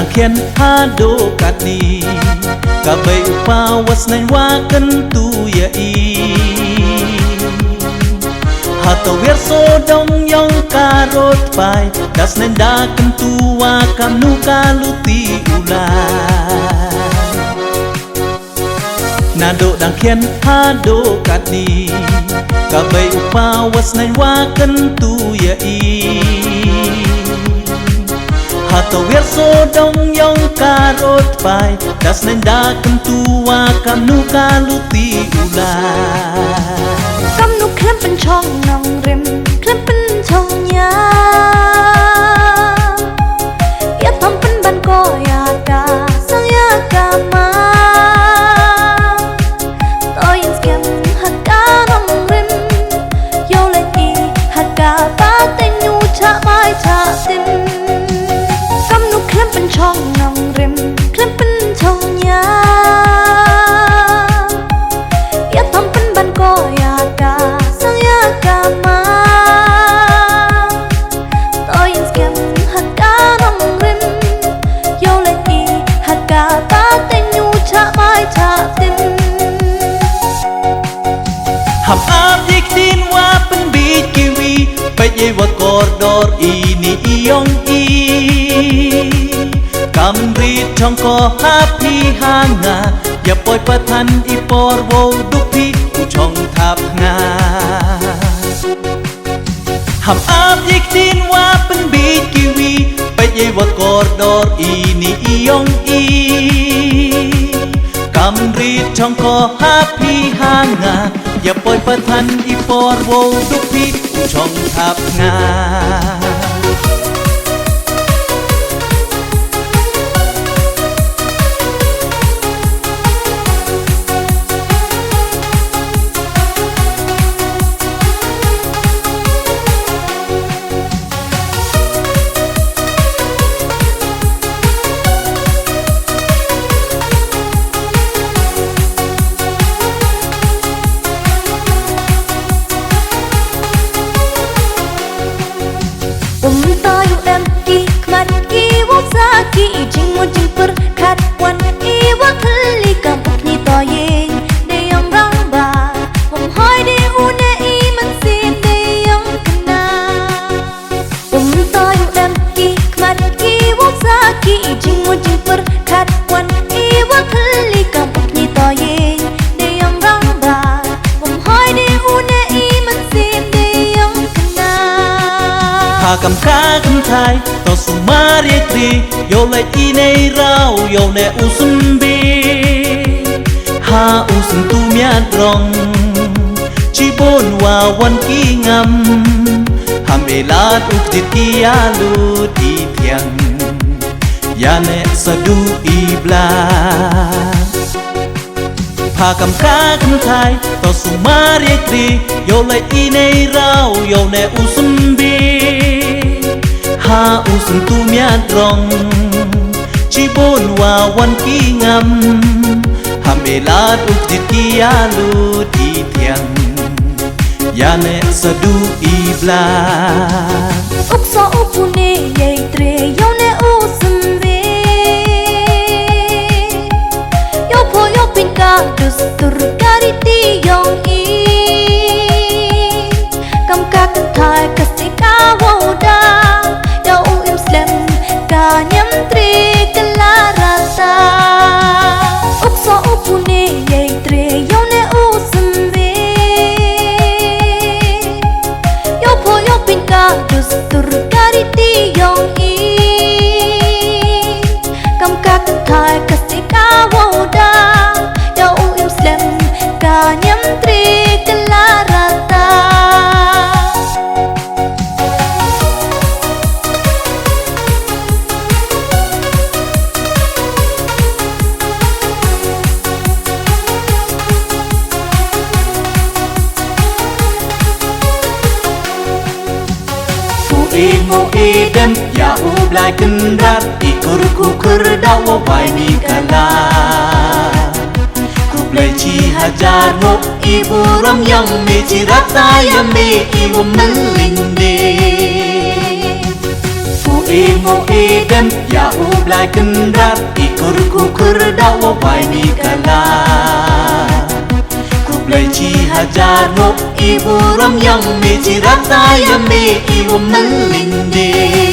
đang khen ha đô cát đi cả bầy upa was nai wa kan tu ya i ha to ver so dong yong ka rot pai das nen da kan tu wa kam nu ka luti ula na do đang khen ha đô cát đi cả bầy upa was nai wa kan tu ya i Hato ver so dong yong ka rot pai das nen da kam tua kam nu ka luti ula kam nu klem pen chong nong rim klem pen chong ya ya thom pen ban ko ya ka sang ya ka ma to yin skem hat ka nong rim yo le ti hat ka pa te nyu cha mai cha tim klem pen chong nong rim klem pen chong ya ya thom pen ban ko ya ka sang ya ka ma to yin skem hat ka nong rim yo le ti hat ka pa te nyu cha mai cha tim ham ap dik tin wa pen bit kiwi pe ye wa kordor ini iong i kam ri trong ko happy hanga ya poi patan i por wo dupi u trong thap nga ham ap dik tin wa pen bit kiwi pe ye wa kordor ini iong i kam ri trong ko happy hanga ya poi patan i por wo dupi u trong thap nga ki jing mo jing per khat wan i wa khli kam puk ni to ye de yong rang ba hom hoi de u ne i man sim de yong kana to yu dam ki kmat ki wa sa ki jing mo jing per khat wan i wa khli kam puk ni to ye de yong rang ba hom hoi de u ne i man sim de yong kana ha kam ka kam thai to su mari tri yo le i nei rau yo ne usun bi ha usun tu mia drong chi bon wa wan ki ngam ham elat uk dit ki alu di piang ya ne sadu ibla ha kam ka kam thai to su mari tri yo le i nei rau yo ne usun bi ha usun tu mia drong chi bon wa wan ki ngam ham elat uk dit ki alu di piang ya ne sadu ibla uk so upune ye tre yo ne usun ve yo po yo pin ka dustur kariti yong i kam ka thai ka se ka wo da nyam tre kala rasa uk so upune ye tre yo ne usum ve yo po yo pin ka dustur kariti yong i kam ka thai ka se ka wo da yo im slem ka nyam tre kala rasa mo eden ya ublai kendrat ikur kukur dawo bai mi kala kublai chi hajar mo ibu ram yang me chi rata ya me ibu melinde fu mo e dem ya u blai kin rat ikur kukur dawa bai mi kala kublai chi hajar no ibu ram yang mi chi rata ya mi ibu melindi